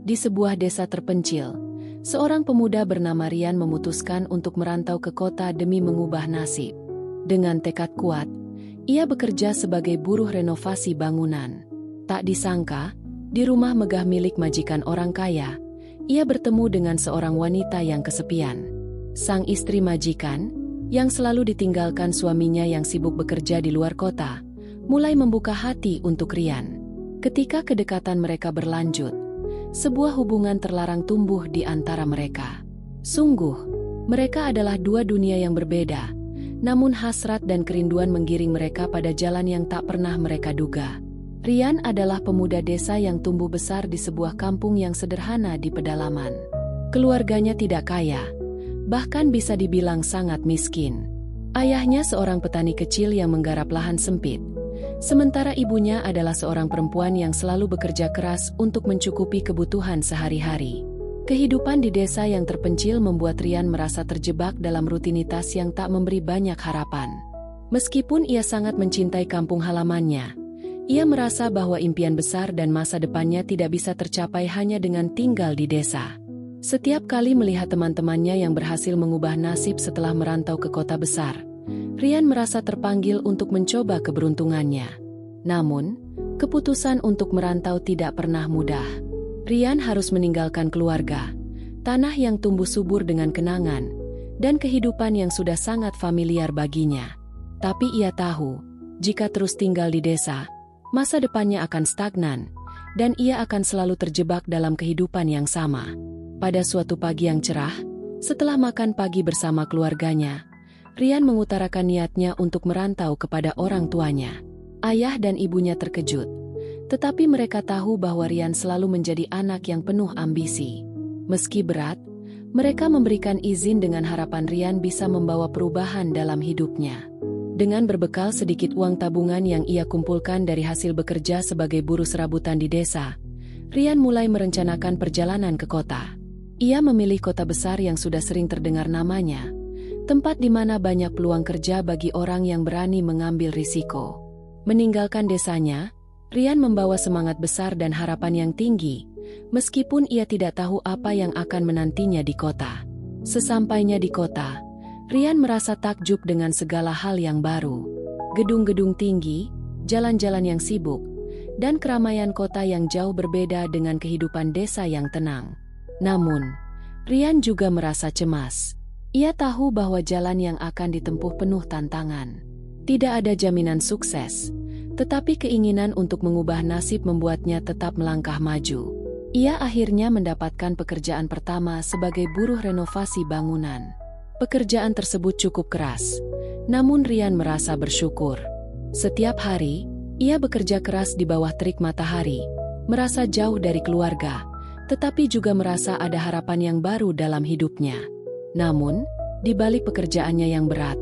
Di sebuah desa terpencil, seorang pemuda bernama Rian memutuskan untuk merantau ke kota demi mengubah nasib. Dengan tekad kuat, ia bekerja sebagai buruh renovasi bangunan. Tak disangka, di rumah megah milik majikan orang kaya, ia bertemu dengan seorang wanita yang kesepian. Sang istri majikan, yang selalu ditinggalkan suaminya yang sibuk bekerja di luar kota, mulai membuka hati untuk Rian. Ketika kedekatan mereka berlanjut, sebuah hubungan terlarang tumbuh di antara mereka. Sungguh, mereka adalah dua dunia yang berbeda, namun hasrat dan kerinduan menggiring mereka pada jalan yang tak pernah mereka duga. Rian adalah pemuda desa yang tumbuh besar di sebuah kampung yang sederhana di pedalaman. Keluarganya tidak kaya, bahkan bisa dibilang sangat miskin. Ayahnya seorang petani kecil yang menggarap lahan sempit, sementara ibunya adalah seorang perempuan yang selalu bekerja keras untuk mencukupi kebutuhan sehari-hari. Kehidupan di desa yang terpencil membuat Rian merasa terjebak dalam rutinitas yang tak memberi banyak harapan. Meskipun ia sangat mencintai kampung halamannya, ia merasa bahwa impian besar dan masa depannya tidak bisa tercapai hanya dengan tinggal di desa. Setiap kali melihat teman-temannya yang berhasil mengubah nasib setelah merantau ke kota besar, Rian merasa terpanggil untuk mencoba keberuntungannya. Namun, keputusan untuk merantau tidak pernah mudah. Rian harus meninggalkan keluarga, tanah yang tumbuh subur dengan kenangan, dan kehidupan yang sudah sangat familiar baginya. Tapi ia tahu, jika terus tinggal di desa, masa depannya akan stagnan, dan ia akan selalu terjebak dalam kehidupan yang sama. Pada suatu pagi yang cerah, setelah makan pagi bersama keluarganya, Rian mengutarakan niatnya untuk merantau kepada orang tuanya. Ayah dan ibunya terkejut, tetapi mereka tahu bahwa Rian selalu menjadi anak yang penuh ambisi. Meski berat, mereka memberikan izin dengan harapan Rian bisa membawa perubahan dalam hidupnya. Dengan berbekal sedikit uang tabungan yang ia kumpulkan dari hasil bekerja sebagai buruh serabutan di desa, Rian mulai merencanakan perjalanan ke kota. Ia memilih kota besar yang sudah sering terdengar namanya, tempat di mana banyak peluang kerja bagi orang yang berani mengambil risiko. Meninggalkan desanya, Rian membawa semangat besar dan harapan yang tinggi, meskipun ia tidak tahu apa yang akan menantinya di kota. Sesampainya di kota, Rian merasa takjub dengan segala hal yang baru. Gedung-gedung tinggi, jalan-jalan yang sibuk, dan keramaian kota yang jauh berbeda dengan kehidupan desa yang tenang. Namun, Rian juga merasa cemas. Ia tahu bahwa jalan yang akan ditempuh penuh tantangan. Tidak ada jaminan sukses, tetapi keinginan untuk mengubah nasib membuatnya tetap melangkah maju. Ia akhirnya mendapatkan pekerjaan pertama sebagai buruh renovasi bangunan. Pekerjaan tersebut cukup keras, namun Rian merasa bersyukur. Setiap hari, ia bekerja keras di bawah terik matahari, merasa jauh dari keluarga, tetapi juga merasa ada harapan yang baru dalam hidupnya. Namun, di balik pekerjaannya yang berat,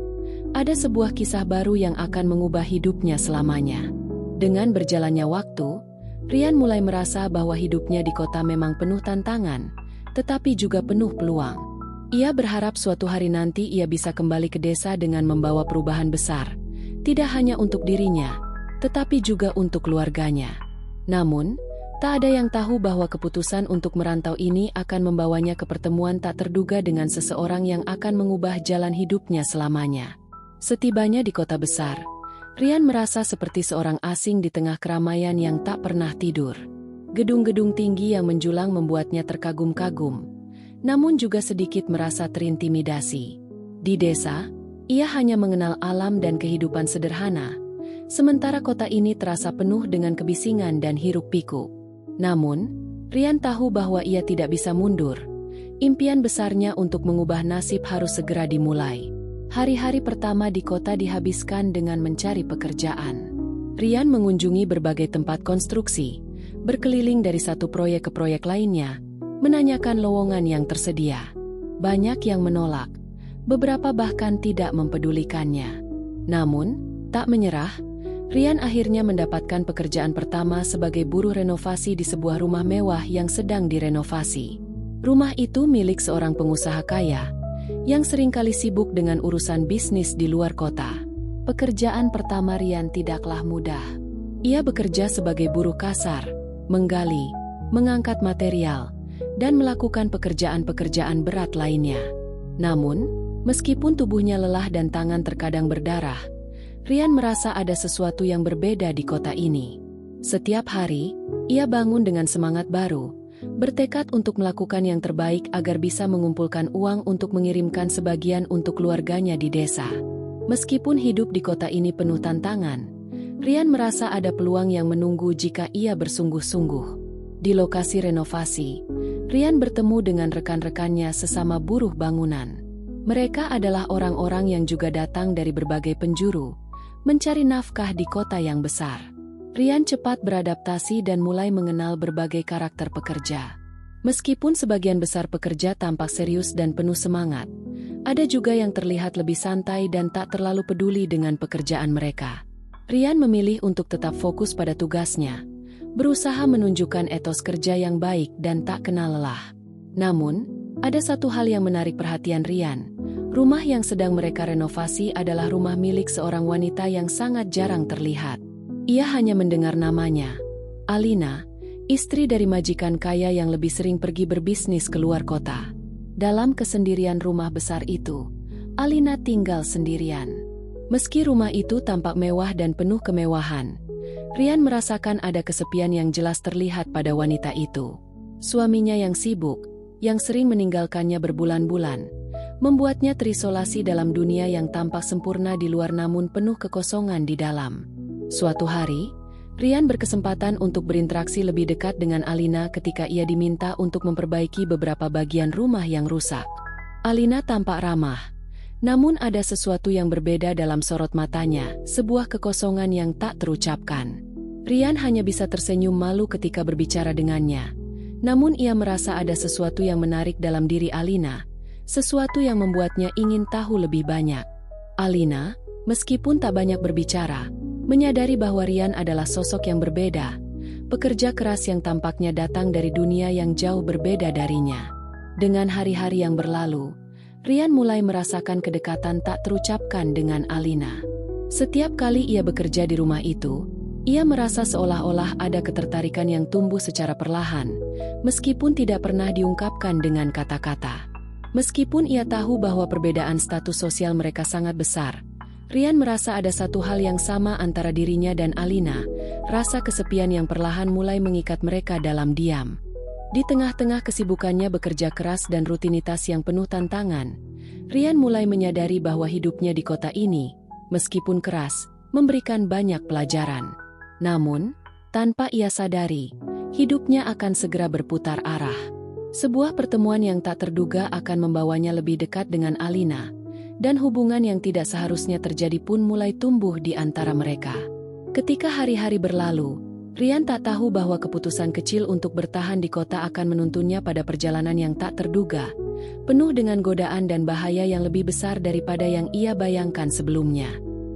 ada sebuah kisah baru yang akan mengubah hidupnya selamanya. Dengan berjalannya waktu, Rian mulai merasa bahwa hidupnya di kota memang penuh tantangan, tetapi juga penuh peluang. Ia berharap suatu hari nanti ia bisa kembali ke desa dengan membawa perubahan besar, tidak hanya untuk dirinya, tetapi juga untuk keluarganya. Namun, tak ada yang tahu bahwa keputusan untuk merantau ini akan membawanya ke pertemuan tak terduga dengan seseorang yang akan mengubah jalan hidupnya selamanya. Setibanya di kota besar, Rian merasa seperti seorang asing di tengah keramaian yang tak pernah tidur. Gedung-gedung tinggi yang menjulang membuatnya terkagum-kagum, namun juga sedikit merasa terintimidasi. Di desa, ia hanya mengenal alam dan kehidupan sederhana, sementara kota ini terasa penuh dengan kebisingan dan hiruk-pikuk. Namun, Rian tahu bahwa ia tidak bisa mundur. Impian besarnya untuk mengubah nasib harus segera dimulai. Hari-hari pertama di kota dihabiskan dengan mencari pekerjaan. Rian mengunjungi berbagai tempat konstruksi, berkeliling dari satu proyek ke proyek lainnya, menanyakan lowongan yang tersedia. Banyak yang menolak, beberapa bahkan tidak mempedulikannya. Namun, tak menyerah, Rian akhirnya mendapatkan pekerjaan pertama sebagai buruh renovasi di sebuah rumah mewah yang sedang direnovasi. Rumah itu milik seorang pengusaha kaya, yang seringkali sibuk dengan urusan bisnis di luar kota. Pekerjaan pertama Rian tidaklah mudah. Ia bekerja sebagai buruh kasar, menggali, mengangkat material, dan melakukan pekerjaan-pekerjaan berat lainnya. Namun, meskipun tubuhnya lelah dan tangan terkadang berdarah, Rian merasa ada sesuatu yang berbeda di kota ini. Setiap hari, ia bangun dengan semangat baru, bertekad untuk melakukan yang terbaik agar bisa mengumpulkan uang untuk mengirimkan sebagian untuk keluarganya di desa. Meskipun hidup di kota ini penuh tantangan, Rian merasa ada peluang yang menunggu jika ia bersungguh-sungguh. Di lokasi renovasi, Rian bertemu dengan rekan-rekannya sesama buruh bangunan. Mereka adalah orang-orang yang juga datang dari berbagai penjuru, mencari nafkah di kota yang besar. Rian cepat beradaptasi dan mulai mengenal berbagai karakter pekerja. Meskipun sebagian besar pekerja tampak serius dan penuh semangat, ada juga yang terlihat lebih santai dan tak terlalu peduli dengan pekerjaan mereka. Rian memilih untuk tetap fokus pada tugasnya, berusaha menunjukkan etos kerja yang baik dan tak kenal lelah. Namun, ada satu hal yang menarik perhatian Rian. Rumah yang sedang mereka renovasi adalah rumah milik seorang wanita yang sangat jarang terlihat. Ia hanya mendengar namanya, Alina, istri dari majikan kaya yang lebih sering pergi berbisnis keluar kota. Dalam kesendirian rumah besar itu, Alina tinggal sendirian. Meski rumah itu tampak mewah dan penuh kemewahan, Rian merasakan ada kesepian yang jelas terlihat pada wanita itu. Suaminya yang sibuk, yang sering meninggalkannya berbulan-bulan, membuatnya terisolasi dalam dunia yang tampak sempurna di luar namun penuh kekosongan di dalam. Suatu hari, Rian berkesempatan untuk berinteraksi lebih dekat dengan Alina ketika ia diminta untuk memperbaiki beberapa bagian rumah yang rusak. Alina tampak ramah, namun ada sesuatu yang berbeda dalam sorot matanya, sebuah kekosongan yang tak terucapkan. Rian hanya bisa tersenyum malu ketika berbicara dengannya, namun ia merasa ada sesuatu yang menarik dalam diri Alina, sesuatu yang membuatnya ingin tahu lebih banyak. Alina, meskipun tak banyak berbicara, menyadari bahwa Rian adalah sosok yang berbeda, pekerja keras yang tampaknya datang dari dunia yang jauh berbeda darinya. Dengan hari-hari yang berlalu, Rian mulai merasakan kedekatan tak terucapkan dengan Alina. Setiap kali ia bekerja di rumah itu, ia merasa seolah-olah ada ketertarikan yang tumbuh secara perlahan, meskipun tidak pernah diungkapkan dengan kata-kata. Meskipun ia tahu bahwa perbedaan status sosial mereka sangat besar, Rian merasa ada satu hal yang sama antara dirinya dan Alina, rasa kesepian yang perlahan mulai mengikat mereka dalam diam. Di tengah-tengah kesibukannya bekerja keras dan rutinitas yang penuh tantangan, Rian mulai menyadari bahwa hidupnya di kota ini, meskipun keras, memberikan banyak pelajaran. Namun, tanpa ia sadari, hidupnya akan segera berputar arah. Sebuah pertemuan yang tak terduga akan membawanya lebih dekat dengan Alina, dan hubungan yang tidak seharusnya terjadi pun mulai tumbuh di antara mereka. Ketika hari-hari berlalu, Rian tak tahu bahwa keputusan kecil untuk bertahan di kota akan menuntunnya pada perjalanan yang tak terduga, penuh dengan godaan dan bahaya yang lebih besar daripada yang ia bayangkan sebelumnya.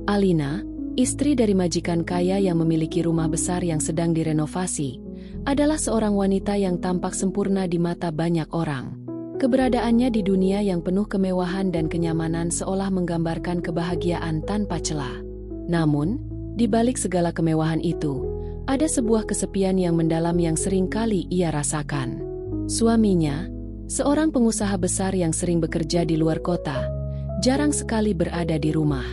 Alina, istri dari majikan kaya yang memiliki rumah besar yang sedang direnovasi, adalah seorang wanita yang tampak sempurna di mata banyak orang. Keberadaannya di dunia yang penuh kemewahan dan kenyamanan seolah menggambarkan kebahagiaan tanpa celah. Namun, di balik segala kemewahan itu, ada sebuah kesepian yang mendalam yang sering kali ia rasakan. Suaminya, seorang pengusaha besar yang sering bekerja di luar kota, jarang sekali berada di rumah.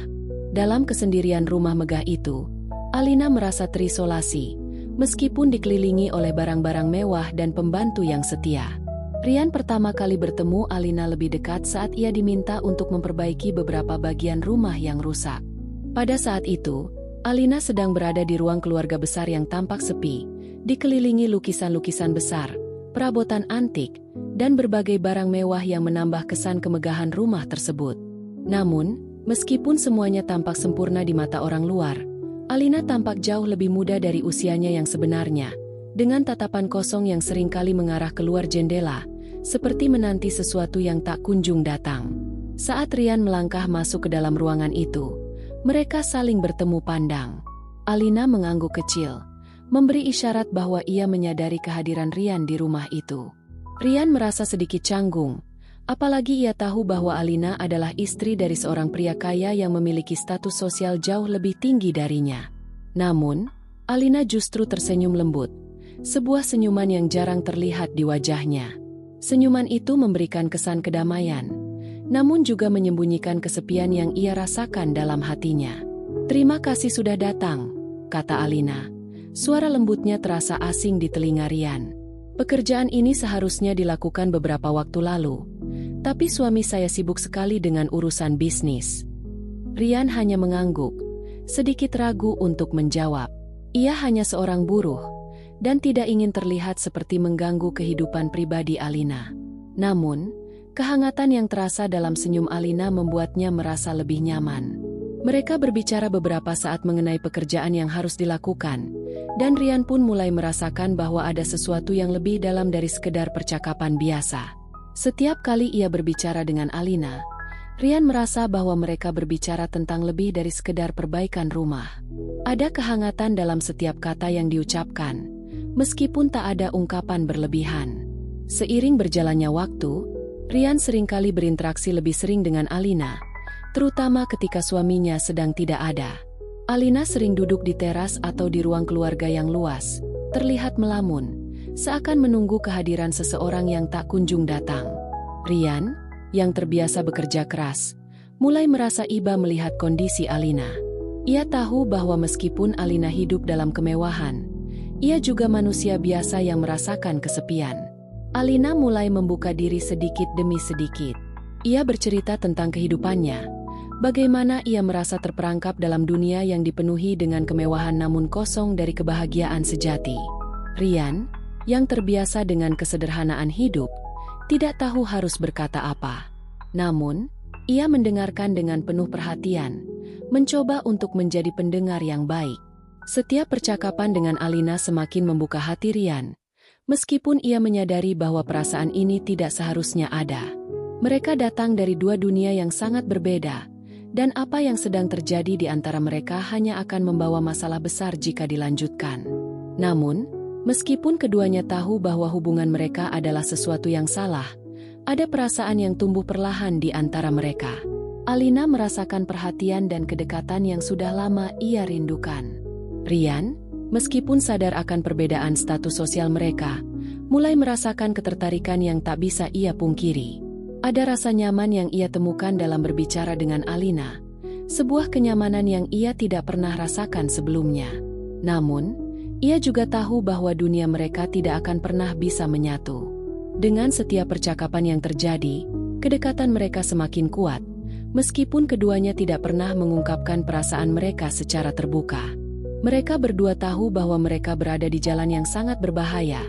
Dalam kesendirian rumah megah itu, Alina merasa terisolasi, meskipun dikelilingi oleh barang-barang mewah dan pembantu yang setia. Rian pertama kali bertemu Alina lebih dekat saat ia diminta untuk memperbaiki beberapa bagian rumah yang rusak. Pada saat itu, Alina sedang berada di ruang keluarga besar yang tampak sepi, dikelilingi lukisan-lukisan besar, perabotan antik, dan berbagai barang mewah yang menambah kesan kemegahan rumah tersebut. Namun, meskipun semuanya tampak sempurna di mata orang luar, Alina tampak jauh lebih muda dari usianya yang sebenarnya, dengan tatapan kosong yang seringkali mengarah keluar jendela, seperti menanti sesuatu yang tak kunjung datang. Saat Rian melangkah masuk ke dalam ruangan itu, mereka saling bertemu pandang. Alina mengangguk kecil, memberi isyarat bahwa ia menyadari kehadiran Rian di rumah itu. Rian merasa sedikit canggung, apalagi ia tahu bahwa Alina adalah istri dari seorang pria kaya yang memiliki status sosial jauh lebih tinggi darinya. Namun, Alina justru tersenyum lembut, sebuah senyuman yang jarang terlihat di wajahnya. Senyuman itu memberikan kesan kedamaian, namun juga menyembunyikan kesepian yang ia rasakan dalam hatinya. "Terima kasih sudah datang," kata Alina. Suara lembutnya terasa asing di telinga Rian. "Pekerjaan ini seharusnya dilakukan beberapa waktu lalu, tapi suami saya sibuk sekali dengan urusan bisnis." Rian hanya mengangguk, sedikit ragu untuk menjawab. Ia hanya seorang buruh, dan tidak ingin terlihat seperti mengganggu kehidupan pribadi Alina. Namun, kehangatan yang terasa dalam senyum Alina membuatnya merasa lebih nyaman. Mereka berbicara beberapa saat mengenai pekerjaan yang harus dilakukan, dan Rian pun mulai merasakan bahwa ada sesuatu yang lebih dalam dari sekedar percakapan biasa. Setiap kali ia berbicara dengan Alina, Rian merasa bahwa mereka berbicara tentang lebih dari sekedar perbaikan rumah. Ada kehangatan dalam setiap kata yang diucapkan, meskipun tak ada ungkapan berlebihan. Seiring berjalannya waktu, Rian seringkali berinteraksi lebih sering dengan Alina, terutama ketika suaminya sedang tidak ada. Alina sering duduk di teras atau di ruang keluarga yang luas, terlihat melamun, seakan menunggu kehadiran seseorang yang tak kunjung datang. Rian, yang terbiasa bekerja keras, mulai merasa iba melihat kondisi Alina. Ia tahu bahwa meskipun Alina hidup dalam kemewahan, ia juga manusia biasa yang merasakan kesepian. Alina mulai membuka diri sedikit demi sedikit. Ia bercerita tentang kehidupannya, bagaimana ia merasa terperangkap dalam dunia yang dipenuhi dengan kemewahan namun kosong dari kebahagiaan sejati. Rian, yang terbiasa dengan kesederhanaan hidup, tidak tahu harus berkata apa. Namun, ia mendengarkan dengan penuh perhatian, mencoba untuk menjadi pendengar yang baik. Setiap percakapan dengan Alina semakin membuka hati Rian, meskipun ia menyadari bahwa perasaan ini tidak seharusnya ada. Mereka datang dari dua dunia yang sangat berbeda, dan apa yang sedang terjadi di antara mereka hanya akan membawa masalah besar jika dilanjutkan. Namun, meskipun keduanya tahu bahwa hubungan mereka adalah sesuatu yang salah, ada perasaan yang tumbuh perlahan di antara mereka. Alina merasakan perhatian dan kedekatan yang sudah lama ia rindukan. Rian, meskipun sadar akan perbedaan status sosial mereka, mulai merasakan ketertarikan yang tak bisa ia pungkiri. Ada rasa nyaman yang ia temukan dalam berbicara dengan Alina, sebuah kenyamanan yang ia tidak pernah rasakan sebelumnya. Namun, ia juga tahu bahwa dunia mereka tidak akan pernah bisa menyatu. Dengan setiap percakapan yang terjadi, kedekatan mereka semakin kuat, meskipun keduanya tidak pernah mengungkapkan perasaan mereka secara terbuka. Mereka berdua tahu bahwa mereka berada di jalan yang sangat berbahaya,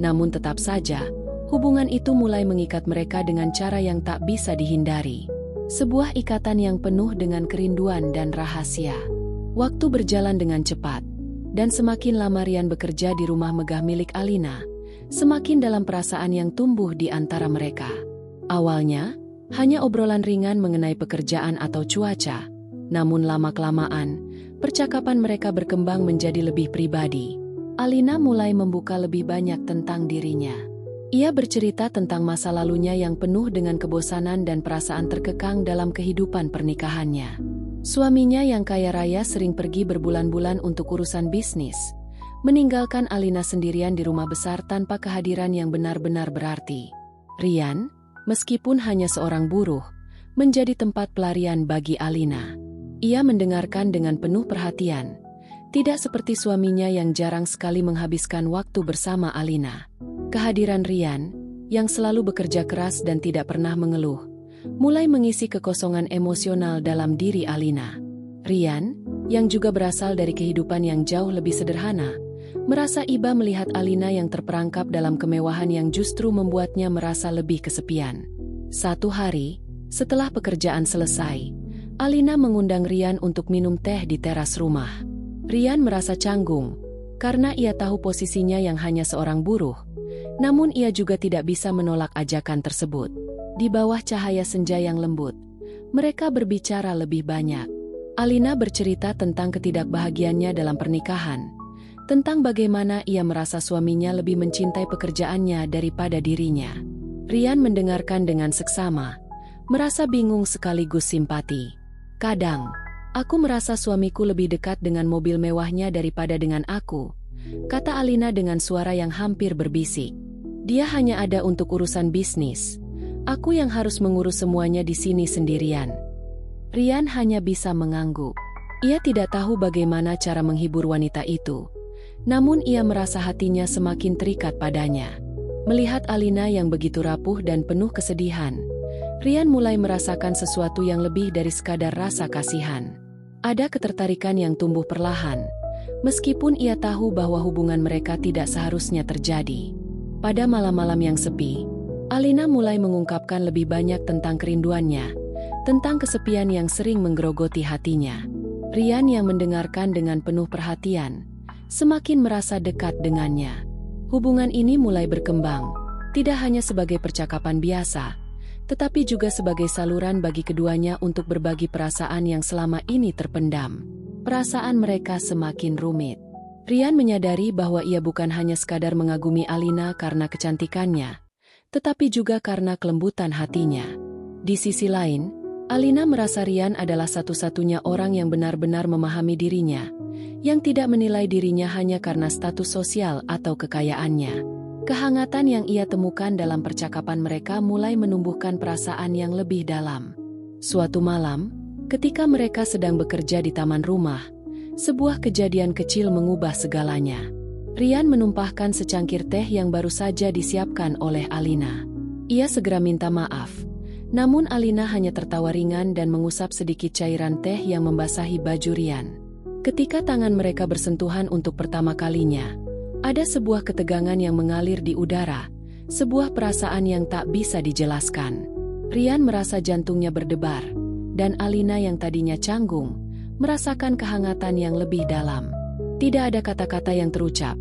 namun tetap saja, hubungan itu mulai mengikat mereka dengan cara yang tak bisa dihindari. Sebuah ikatan yang penuh dengan kerinduan dan rahasia. Waktu berjalan dengan cepat, dan semakin lama Rian bekerja di rumah megah milik Alina, semakin dalam perasaan yang tumbuh di antara mereka. Awalnya, hanya obrolan ringan mengenai pekerjaan atau cuaca, namun lama-kelamaan, percakapan mereka berkembang menjadi lebih pribadi. Alina mulai membuka lebih banyak tentang dirinya. Ia bercerita tentang masa lalunya yang penuh dengan kebosanan dan perasaan terkekang dalam kehidupan pernikahannya. Suaminya yang kaya raya sering pergi berbulan-bulan untuk urusan bisnis, meninggalkan Alina sendirian di rumah besar tanpa kehadiran yang benar-benar berarti. Rian, meskipun hanya seorang buruh, menjadi tempat pelarian bagi Alina. Ia mendengarkan dengan penuh perhatian, tidak seperti suaminya yang jarang sekali menghabiskan waktu bersama Alina. Kehadiran Rian, yang selalu bekerja keras dan tidak pernah mengeluh, mulai mengisi kekosongan emosional dalam diri Alina. Rian, yang juga berasal dari kehidupan yang jauh lebih sederhana, merasa iba melihat Alina yang terperangkap dalam kemewahan yang justru membuatnya merasa lebih kesepian. Satu hari, setelah pekerjaan selesai, Alina mengundang Rian untuk minum teh di teras rumah. Rian merasa canggung, karena ia tahu posisinya yang hanya seorang buruh, namun ia juga tidak bisa menolak ajakan tersebut. Di bawah cahaya senja yang lembut, mereka berbicara lebih banyak. Alina bercerita tentang ketidakbahagiaannya dalam pernikahan, tentang bagaimana ia merasa suaminya lebih mencintai pekerjaannya daripada dirinya. Rian mendengarkan dengan seksama, merasa bingung sekaligus simpati. "Kadang, aku merasa suamiku lebih dekat dengan mobil mewahnya daripada dengan aku," kata Alina dengan suara yang hampir berbisik. Dia hanya ada untuk urusan bisnis. Aku yang harus mengurus semuanya di sini sendirian. Rian hanya bisa mengangguk. Ia tidak tahu bagaimana cara menghibur wanita itu. Namun ia merasa hatinya semakin terikat padanya. Melihat Alina yang begitu rapuh dan penuh kesedihan, Rian mulai merasakan sesuatu yang lebih dari sekadar rasa kasihan. Ada ketertarikan yang tumbuh perlahan, meskipun ia tahu bahwa hubungan mereka tidak seharusnya terjadi. Pada malam-malam yang sepi, Alina mulai mengungkapkan lebih banyak tentang kerinduannya, tentang kesepian yang sering menggerogoti hatinya. Rian yang mendengarkan dengan penuh perhatian, semakin merasa dekat dengannya. Hubungan ini mulai berkembang, tidak hanya sebagai percakapan biasa, tetapi juga sebagai saluran bagi keduanya untuk berbagi perasaan yang selama ini terpendam. Perasaan mereka semakin rumit. Rian menyadari bahwa ia bukan hanya sekadar mengagumi Alina karena kecantikannya, tetapi juga karena kelembutan hatinya. Di sisi lain, Alina merasa Rian adalah satu-satunya orang yang benar-benar memahami dirinya, yang tidak menilai dirinya hanya karena status sosial atau kekayaannya. Kehangatan yang ia temukan dalam percakapan mereka mulai menumbuhkan perasaan yang lebih dalam. Suatu malam, ketika mereka sedang bekerja di taman rumah, sebuah kejadian kecil mengubah segalanya. Rian menumpahkan secangkir teh yang baru saja disiapkan oleh Alina. Ia segera minta maaf. Namun Alina hanya tertawa ringan dan mengusap sedikit cairan teh yang membasahi baju Rian. Ketika tangan mereka bersentuhan untuk pertama kalinya, ada sebuah ketegangan yang mengalir di udara, sebuah perasaan yang tak bisa dijelaskan. Rian merasa jantungnya berdebar, dan Alina yang tadinya canggung, merasakan kehangatan yang lebih dalam. Tidak ada kata-kata yang terucap,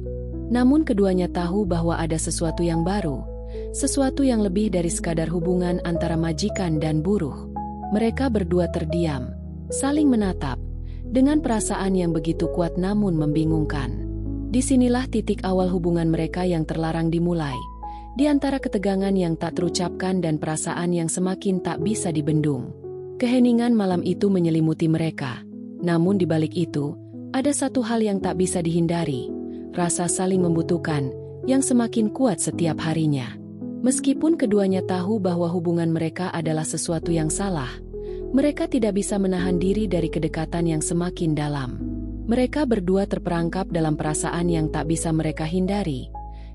namun keduanya tahu bahwa ada sesuatu yang baru, sesuatu yang lebih dari sekadar hubungan antara majikan dan buruh. Mereka berdua terdiam, saling menatap, dengan perasaan yang begitu kuat namun membingungkan. Disinilah titik awal hubungan mereka yang terlarang dimulai, di antara ketegangan yang tak terucapkan dan perasaan yang semakin tak bisa dibendung. Keheningan malam itu menyelimuti mereka, namun di balik itu, ada satu hal yang tak bisa dihindari, rasa saling membutuhkan, yang semakin kuat setiap harinya. Meskipun keduanya tahu bahwa hubungan mereka adalah sesuatu yang salah, mereka tidak bisa menahan diri dari kedekatan yang semakin dalam. Mereka berdua terperangkap dalam perasaan yang tak bisa mereka hindari,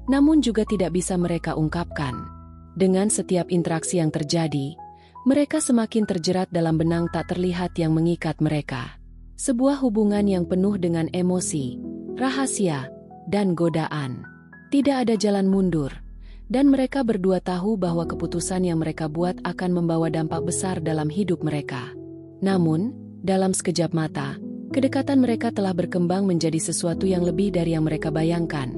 namun juga tidak bisa mereka ungkapkan. Dengan setiap interaksi yang terjadi, mereka semakin terjerat dalam benang tak terlihat yang mengikat mereka. Sebuah hubungan yang penuh dengan emosi, rahasia, dan godaan. Tidak ada jalan mundur. Dan mereka berdua tahu bahwa keputusan yang mereka buat akan membawa dampak besar dalam hidup mereka. Namun, dalam sekejap mata, kedekatan mereka telah berkembang menjadi sesuatu yang lebih dari yang mereka bayangkan,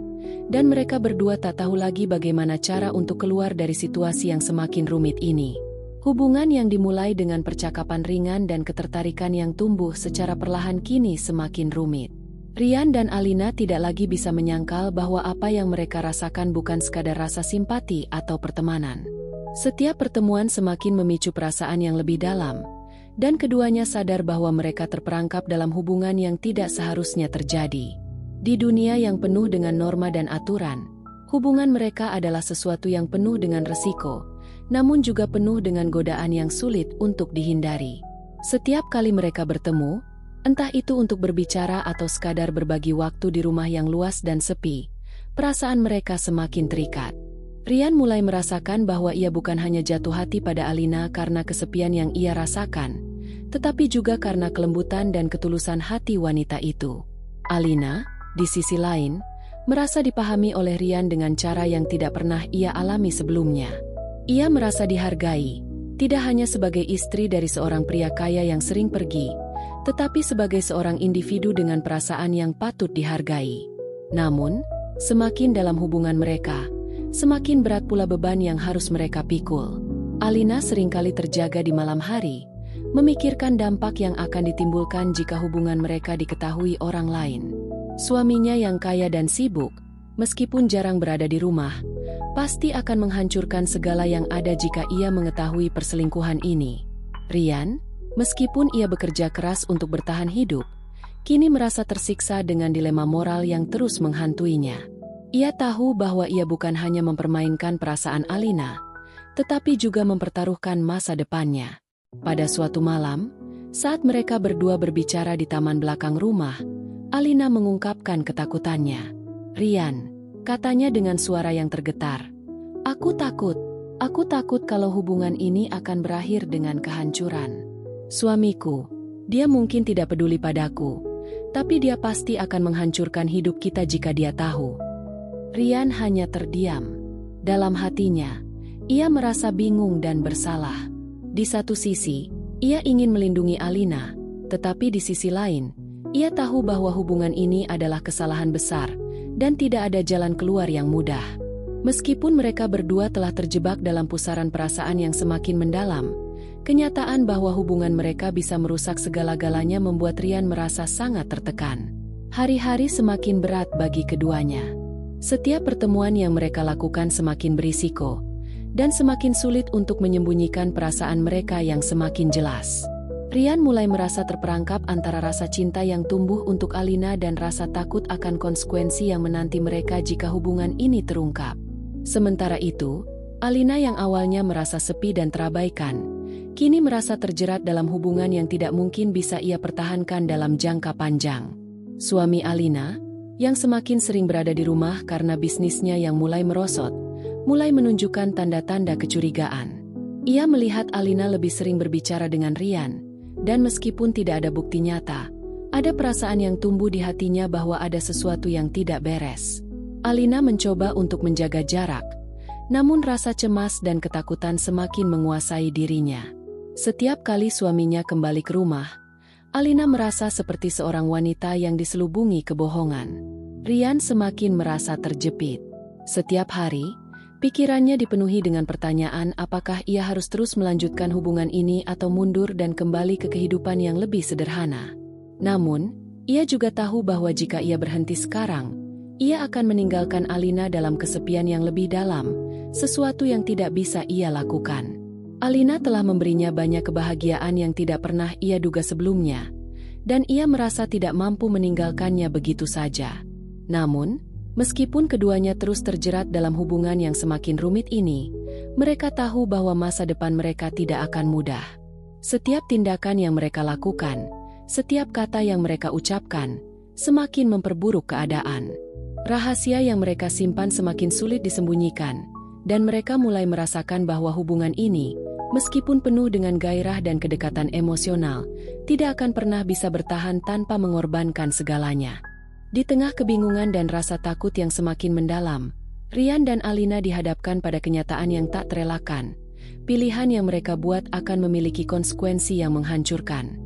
dan mereka berdua tak tahu lagi bagaimana cara untuk keluar dari situasi yang semakin rumit ini. Hubungan yang dimulai dengan percakapan ringan dan ketertarikan yang tumbuh secara perlahan kini semakin rumit. Rian dan Alina tidak lagi bisa menyangkal bahwa apa yang mereka rasakan bukan sekadar rasa simpati atau pertemanan. Setiap pertemuan semakin memicu perasaan yang lebih dalam, dan keduanya sadar bahwa mereka terperangkap dalam hubungan yang tidak seharusnya terjadi. Di dunia yang penuh dengan norma dan aturan, hubungan mereka adalah sesuatu yang penuh dengan resiko, namun juga penuh dengan godaan yang sulit untuk dihindari. Setiap kali mereka bertemu, entah itu untuk berbicara atau sekadar berbagi waktu di rumah yang luas dan sepi, perasaan mereka semakin terikat. Rian mulai merasakan bahwa ia bukan hanya jatuh hati pada Alina karena kesepian yang ia rasakan, tetapi juga karena kelembutan dan ketulusan hati wanita itu. Alina, di sisi lain, merasa dipahami oleh Rian dengan cara yang tidak pernah ia alami sebelumnya. Ia merasa dihargai, tidak hanya sebagai istri dari seorang pria kaya yang sering pergi, tetapi sebagai seorang individu dengan perasaan yang patut dihargai. Namun, semakin dalam hubungan mereka, semakin berat pula beban yang harus mereka pikul. Alina seringkali terjaga di malam hari, memikirkan dampak yang akan ditimbulkan jika hubungan mereka diketahui orang lain. Suaminya yang kaya dan sibuk, meskipun jarang berada di rumah, pasti akan menghancurkan segala yang ada jika ia mengetahui perselingkuhan ini. Rian, meskipun ia bekerja keras untuk bertahan hidup, kini merasa tersiksa dengan dilema moral yang terus menghantuinya. Ia tahu bahwa ia bukan hanya mempermainkan perasaan Alina, tetapi juga mempertaruhkan masa depannya. Pada suatu malam, saat mereka berdua berbicara di taman belakang rumah, Alina mengungkapkan ketakutannya. "Rian," katanya dengan suara yang tergetar, Aku takut kalau hubungan ini akan berakhir dengan kehancuran. Suamiku, dia mungkin tidak peduli padaku, tapi dia pasti akan menghancurkan hidup kita jika dia tahu." Rian hanya terdiam. Dalam hatinya, ia merasa bingung dan bersalah. Di satu sisi, ia ingin melindungi Alina, tetapi di sisi lain, ia tahu bahwa hubungan ini adalah kesalahan besar dan tidak ada jalan keluar yang mudah. Meskipun mereka berdua telah terjebak dalam pusaran perasaan yang semakin mendalam, kenyataan bahwa hubungan mereka bisa merusak segala-galanya membuat Rian merasa sangat tertekan. Hari-hari semakin berat bagi keduanya. Setiap pertemuan yang mereka lakukan semakin berisiko, dan semakin sulit untuk menyembunyikan perasaan mereka yang semakin jelas. Rian mulai merasa terperangkap antara rasa cinta yang tumbuh untuk Alina dan rasa takut akan konsekuensi yang menanti mereka jika hubungan ini terungkap. Sementara itu, Alina yang awalnya merasa sepi dan terabaikan, kini merasa terjerat dalam hubungan yang tidak mungkin bisa ia pertahankan dalam jangka panjang. Suami Alina, yang semakin sering berada di rumah karena bisnisnya yang mulai merosot, mulai menunjukkan tanda-tanda kecurigaan. Ia melihat Alina lebih sering berbicara dengan Rian, dan meskipun tidak ada bukti nyata, ada perasaan yang tumbuh di hatinya bahwa ada sesuatu yang tidak beres. Alina mencoba untuk menjaga jarak, namun rasa cemas dan ketakutan semakin menguasai dirinya. Setiap kali suaminya kembali ke rumah, Alina merasa seperti seorang wanita yang diselubungi kebohongan. Rian semakin merasa terjepit. Setiap hari, pikirannya dipenuhi dengan pertanyaan apakah ia harus terus melanjutkan hubungan ini atau mundur dan kembali ke kehidupan yang lebih sederhana. Namun, ia juga tahu bahwa jika ia berhenti sekarang, ia akan meninggalkan Alina dalam kesepian yang lebih dalam, sesuatu yang tidak bisa ia lakukan. Alina telah memberinya banyak kebahagiaan yang tidak pernah ia duga sebelumnya, dan ia merasa tidak mampu meninggalkannya begitu saja. Namun, meskipun keduanya terus terjerat dalam hubungan yang semakin rumit ini, mereka tahu bahwa masa depan mereka tidak akan mudah. Setiap tindakan yang mereka lakukan, setiap kata yang mereka ucapkan, semakin memperburuk keadaan. Rahasia yang mereka simpan semakin sulit disembunyikan, dan mereka mulai merasakan bahwa hubungan ini, meskipun penuh dengan gairah dan kedekatan emosional, tidak akan pernah bisa bertahan tanpa mengorbankan segalanya. Di tengah kebingungan dan rasa takut yang semakin mendalam, Rian dan Alina dihadapkan pada kenyataan yang tak terelakkan. Pilihan yang mereka buat akan memiliki konsekuensi yang menghancurkan.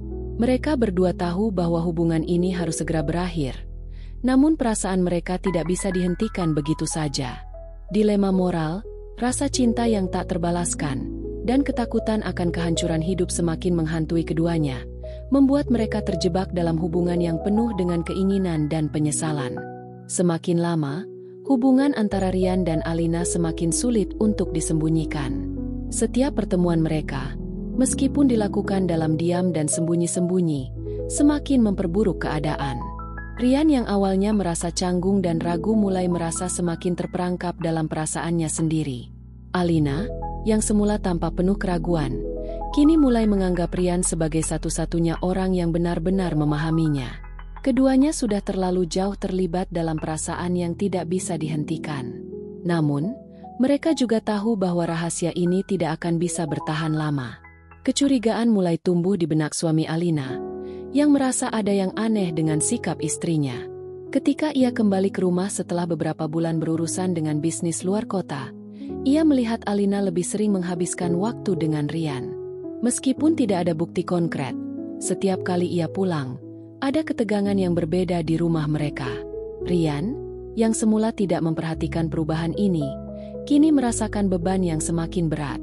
Mereka berdua tahu bahwa hubungan ini harus segera berakhir, namun perasaan mereka tidak bisa dihentikan begitu saja. Dilema moral, rasa cinta yang tak terbalaskan, dan ketakutan akan kehancuran hidup semakin menghantui keduanya, membuat mereka terjebak dalam hubungan yang penuh dengan keinginan dan penyesalan. Semakin lama, hubungan antara Rian dan Alina semakin sulit untuk disembunyikan. Setiap pertemuan mereka, meskipun dilakukan dalam diam dan sembunyi-sembunyi, semakin memperburuk keadaan. Rian yang awalnya merasa canggung dan ragu mulai merasa semakin terperangkap dalam perasaannya sendiri. Alina, yang semula tampak penuh keraguan, kini mulai menganggap Rian sebagai satu-satunya orang yang benar-benar memahaminya. Keduanya sudah terlalu jauh terlibat dalam perasaan yang tidak bisa dihentikan. Namun, mereka juga tahu bahwa rahasia ini tidak akan bisa bertahan lama. Kecurigaan mulai tumbuh di benak suami Alina, yang merasa ada yang aneh dengan sikap istrinya. Ketika ia kembali ke rumah setelah beberapa bulan berurusan dengan bisnis luar kota, ia melihat Alina lebih sering menghabiskan waktu dengan Rian. Meskipun tidak ada bukti konkret, setiap kali ia pulang, ada ketegangan yang berbeda di rumah mereka. Rian, yang semula tidak memperhatikan perubahan ini, kini merasakan beban yang semakin berat.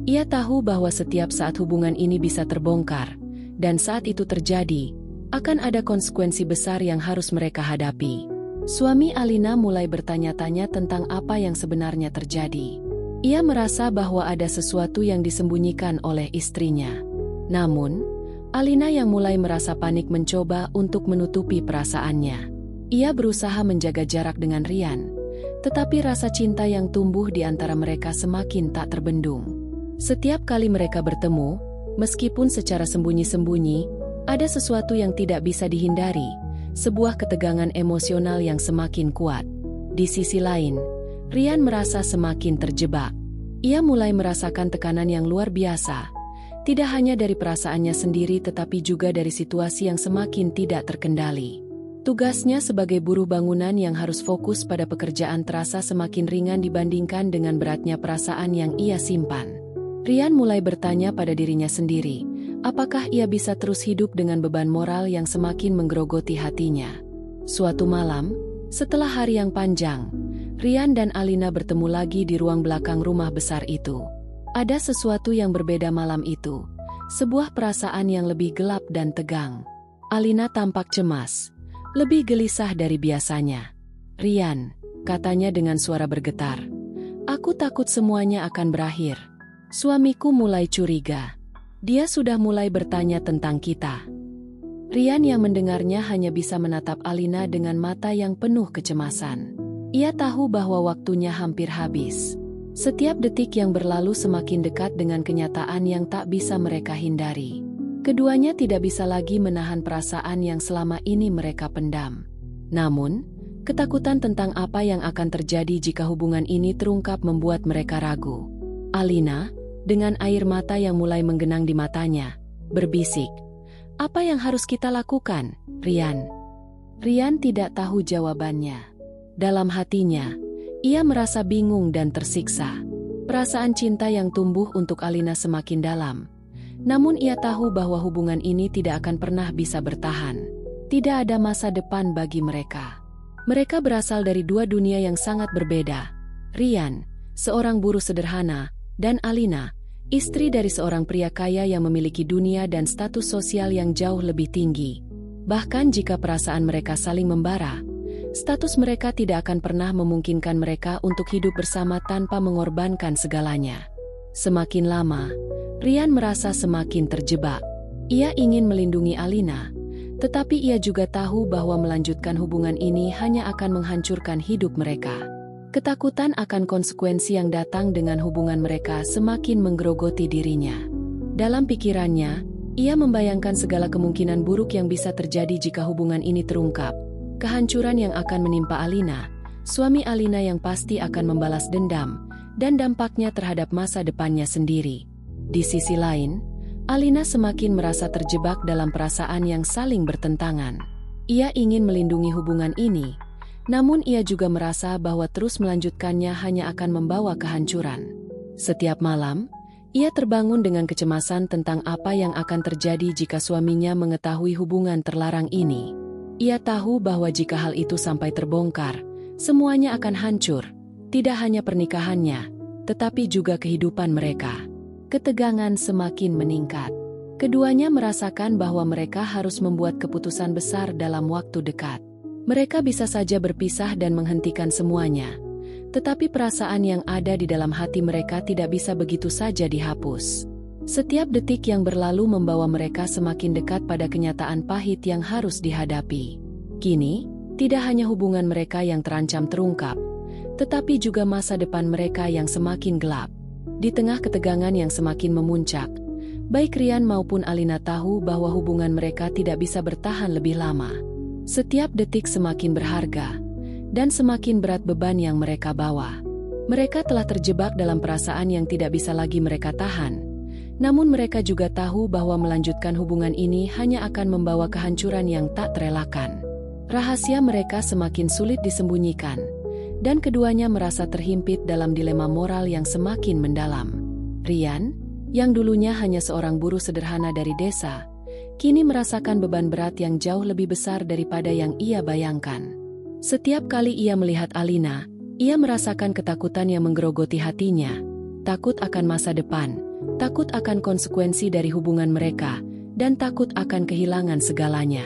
Ia tahu bahwa setiap saat hubungan ini bisa terbongkar, dan saat itu terjadi, akan ada konsekuensi besar yang harus mereka hadapi. Suami Alina mulai bertanya-tanya tentang apa yang sebenarnya terjadi. Ia merasa bahwa ada sesuatu yang disembunyikan oleh istrinya. Namun, Alina yang mulai merasa panik mencoba untuk menutupi perasaannya. Ia berusaha menjaga jarak dengan Rian, Tetapi rasa cinta yang tumbuh di antara mereka semakin tak terbendung. Setiap kali mereka bertemu, meskipun secara sembunyi-sembunyi, ada sesuatu yang tidak bisa dihindari, sebuah ketegangan emosional yang semakin kuat. Di sisi lain, Rian merasa semakin terjebak. Ia mulai merasakan tekanan yang luar biasa, tidak hanya dari perasaannya sendiri tetapi juga dari situasi yang semakin tidak terkendali. Tugasnya sebagai buruh bangunan yang harus fokus pada pekerjaan terasa semakin ringan dibandingkan dengan beratnya perasaan yang ia simpan. Rian mulai bertanya pada dirinya sendiri, apakah ia bisa terus hidup dengan beban moral yang semakin menggerogoti hatinya. Suatu malam, setelah hari yang panjang, Rian dan Alina bertemu lagi di ruang belakang rumah besar itu. Ada sesuatu yang berbeda malam itu, sebuah perasaan yang lebih gelap dan tegang. Alina tampak cemas, lebih gelisah dari biasanya. "Rian," katanya dengan suara bergetar, "aku takut semuanya akan berakhir." Suamiku mulai curiga. Dia sudah mulai bertanya tentang kita. Rian yang mendengarnya hanya bisa menatap Alina dengan mata yang penuh kecemasan. Ia tahu bahwa waktunya hampir habis. Setiap detik yang berlalu semakin dekat dengan kenyataan yang tak bisa mereka hindari. Keduanya tidak bisa lagi menahan perasaan yang selama ini mereka pendam. Namun, ketakutan tentang apa yang akan terjadi jika hubungan ini terungkap membuat mereka ragu. Alina, dengan air mata yang mulai menggenang di matanya, berbisik, "Apa yang harus kita lakukan, Rian?" Rian tidak tahu jawabannya. Dalam hatinya, ia merasa bingung dan tersiksa. Perasaan cinta yang tumbuh untuk Alina semakin dalam. Namun ia tahu bahwa hubungan ini tidak akan pernah bisa bertahan. Tidak ada masa depan bagi mereka. Mereka berasal dari dua dunia yang sangat berbeda. Rian, seorang buruh sederhana, dan Alina, istri dari seorang pria kaya yang memiliki dunia dan status sosial yang jauh lebih tinggi. Bahkan jika perasaan mereka saling membara, status mereka tidak akan pernah memungkinkan mereka untuk hidup bersama tanpa mengorbankan segalanya. Semakin lama, Rian merasa semakin terjebak. Ia ingin melindungi Alina, tetapi ia juga tahu bahwa melanjutkan hubungan ini hanya akan menghancurkan hidup mereka. Ketakutan akan konsekuensi yang datang dengan hubungan mereka semakin menggerogoti dirinya. Dalam pikirannya, ia membayangkan segala kemungkinan buruk yang bisa terjadi jika hubungan ini terungkap. Kehancuran yang akan menimpa Alina, suami Alina yang pasti akan membalas dendam, dan dampaknya terhadap masa depannya sendiri. Di sisi lain, Alina semakin merasa terjebak dalam perasaan yang saling bertentangan. Ia ingin melindungi hubungan ini, namun ia juga merasa bahwa terus melanjutkannya hanya akan membawa kehancuran. Setiap malam, ia terbangun dengan kecemasan tentang apa yang akan terjadi jika suaminya mengetahui hubungan terlarang ini. Ia tahu bahwa jika hal itu sampai terbongkar, semuanya akan hancur, tidak hanya pernikahannya, tetapi juga kehidupan mereka. Ketegangan semakin meningkat. Keduanya merasakan bahwa mereka harus membuat keputusan besar dalam waktu dekat. Mereka bisa saja berpisah dan menghentikan semuanya, tetapi perasaan yang ada di dalam hati mereka tidak bisa begitu saja dihapus. Setiap detik yang berlalu membawa mereka semakin dekat pada kenyataan pahit yang harus dihadapi. Kini, tidak hanya hubungan mereka yang terancam terungkap, tetapi juga masa depan mereka yang semakin gelap. Di tengah ketegangan yang semakin memuncak, baik Rian maupun Alina tahu bahwa hubungan mereka tidak bisa bertahan lebih lama. Setiap detik semakin berharga, dan semakin berat beban yang mereka bawa. Mereka telah terjebak dalam perasaan yang tidak bisa lagi mereka tahan. Namun mereka juga tahu bahwa melanjutkan hubungan ini hanya akan membawa kehancuran yang tak terelakkan. Rahasia mereka semakin sulit disembunyikan, dan keduanya merasa terhimpit dalam dilema moral yang semakin mendalam. Rian, yang dulunya hanya seorang buruh sederhana dari desa, kini merasakan beban berat yang jauh lebih besar daripada yang ia bayangkan. Setiap kali ia melihat Alina, ia merasakan ketakutan yang menggerogoti hatinya, takut akan masa depan, takut akan konsekuensi dari hubungan mereka, dan takut akan kehilangan segalanya.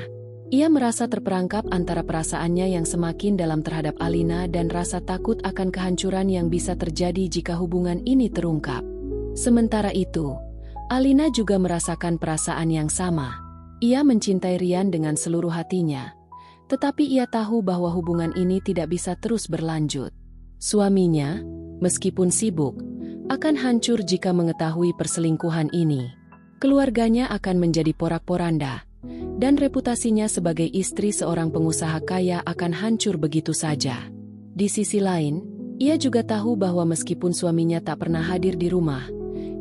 Ia merasa terperangkap antara perasaannya yang semakin dalam terhadap Alina dan rasa takut akan kehancuran yang bisa terjadi jika hubungan ini terungkap. Sementara itu, Alina juga merasakan perasaan yang sama. Ia mencintai Rian dengan seluruh hatinya, tetapi ia tahu bahwa hubungan ini tidak bisa terus berlanjut. Suaminya, meskipun sibuk, akan hancur jika mengetahui perselingkuhan ini. Keluarganya akan menjadi porak-poranda, dan reputasinya sebagai istri seorang pengusaha kaya akan hancur begitu saja. Di sisi lain, ia juga tahu bahwa meskipun suaminya tak pernah hadir di rumah,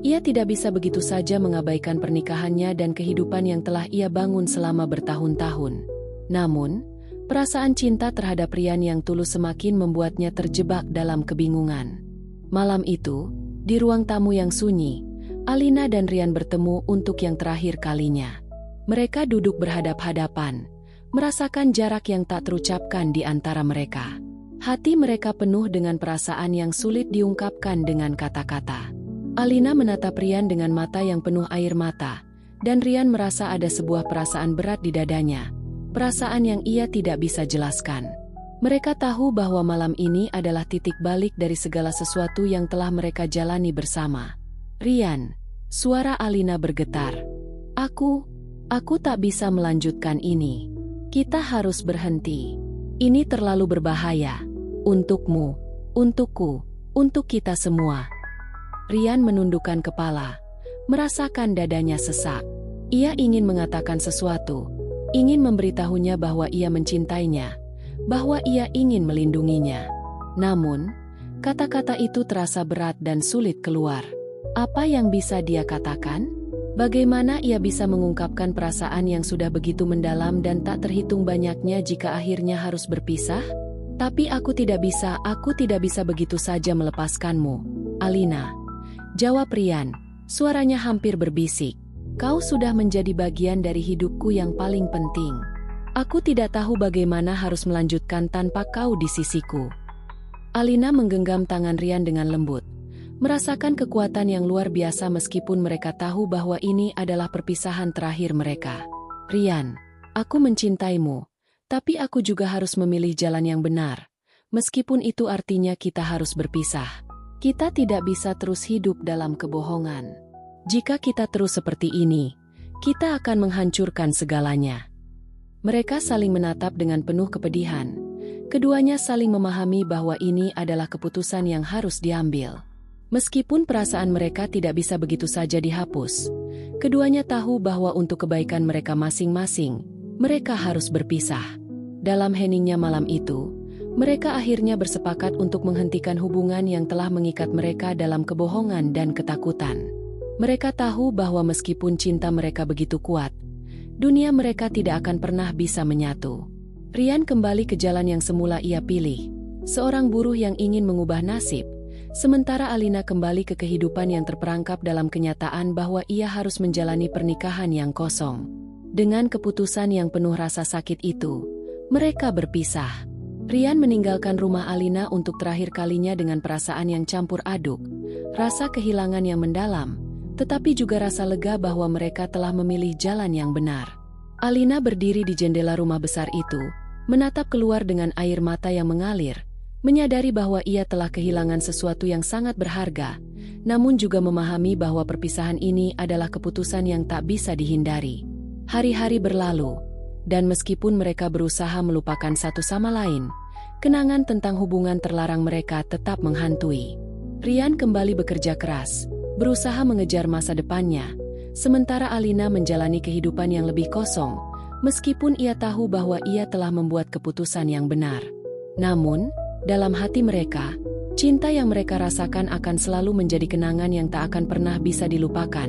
ia tidak bisa begitu saja mengabaikan pernikahannya dan kehidupan yang telah ia bangun selama bertahun-tahun. Namun, perasaan cinta terhadap Rian yang tulus semakin membuatnya terjebak dalam kebingungan. Malam itu, di ruang tamu yang sunyi, Alina dan Rian bertemu untuk yang terakhir kalinya. Mereka duduk berhadap-hadapan, merasakan jarak yang tak terucapkan di antara mereka. Hati mereka penuh dengan perasaan yang sulit diungkapkan dengan kata-kata. Alina menatap Rian dengan mata yang penuh air mata, dan Rian merasa ada sebuah perasaan berat di dadanya, perasaan yang ia tidak bisa jelaskan. Mereka tahu bahwa malam ini adalah titik balik dari segala sesuatu yang telah mereka jalani bersama. Rian, suara Alina bergetar. Aku tak bisa melanjutkan ini. Kita harus berhenti. Ini terlalu berbahaya. Untukmu, untukku, untuk kita semua. Rian menundukkan kepala, merasakan dadanya sesak. Ia ingin mengatakan sesuatu, ingin memberitahunya bahwa ia mencintainya, bahwa ia ingin melindunginya. Namun, kata-kata itu terasa berat dan sulit keluar. Apa yang bisa dia katakan? Bagaimana ia bisa mengungkapkan perasaan yang sudah begitu mendalam dan tak terhitung banyaknya jika akhirnya harus berpisah? Tapi aku tidak bisa begitu saja melepaskanmu, Alina. Jawab Rian, suaranya hampir berbisik. Kau sudah menjadi bagian dari hidupku yang paling penting. Aku tidak tahu bagaimana harus melanjutkan tanpa kau di sisiku. Alina menggenggam tangan Rian dengan lembut, merasakan kekuatan yang luar biasa meskipun mereka tahu bahwa ini adalah perpisahan terakhir mereka. Rian, aku mencintaimu, tapi aku juga harus memilih jalan yang benar. Meskipun itu artinya kita harus berpisah. Kita tidak bisa terus hidup dalam kebohongan. Jika kita terus seperti ini, kita akan menghancurkan segalanya. Mereka saling menatap dengan penuh kepedihan. Keduanya saling memahami bahwa ini adalah keputusan yang harus diambil. Meskipun perasaan mereka tidak bisa begitu saja dihapus, keduanya tahu bahwa untuk kebaikan mereka masing-masing, mereka harus berpisah. Dalam heningnya malam itu, mereka akhirnya bersepakat untuk menghentikan hubungan yang telah mengikat mereka dalam kebohongan dan ketakutan. Mereka tahu bahwa meskipun cinta mereka begitu kuat, dunia mereka tidak akan pernah bisa menyatu. Rian kembali ke jalan yang semula ia pilih, seorang buruh yang ingin mengubah nasib, sementara Alina kembali ke kehidupan yang terperangkap dalam kenyataan bahwa ia harus menjalani pernikahan yang kosong. Dengan keputusan yang penuh rasa sakit itu, mereka berpisah. Rian meninggalkan rumah Alina untuk terakhir kalinya dengan perasaan yang campur aduk, rasa kehilangan yang mendalam, tetapi juga rasa lega bahwa mereka telah memilih jalan yang benar. Alina berdiri di jendela rumah besar itu, menatap keluar dengan air mata yang mengalir, menyadari bahwa ia telah kehilangan sesuatu yang sangat berharga, namun juga memahami bahwa perpisahan ini adalah keputusan yang tak bisa dihindari. Hari-hari berlalu, dan meskipun mereka berusaha melupakan satu sama lain, kenangan tentang hubungan terlarang mereka tetap menghantui. Rian kembali bekerja keras, berusaha mengejar masa depannya, sementara Alina menjalani kehidupan yang lebih kosong, meskipun ia tahu bahwa ia telah membuat keputusan yang benar. Namun, dalam hati mereka, cinta yang mereka rasakan akan selalu menjadi kenangan yang tak akan pernah bisa dilupakan,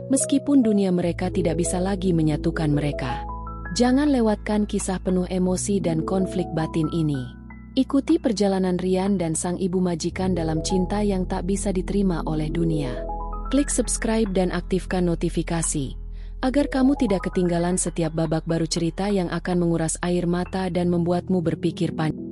meskipun dunia mereka tidak bisa lagi menyatukan mereka. Jangan lewatkan kisah penuh emosi dan konflik batin ini. Ikuti perjalanan Rian dan sang ibu majikan dalam cinta yang tak bisa diterima oleh dunia. Klik subscribe dan aktifkan notifikasi, agar kamu tidak ketinggalan setiap babak baru cerita yang akan menguras air mata dan membuatmu berpikir panjang.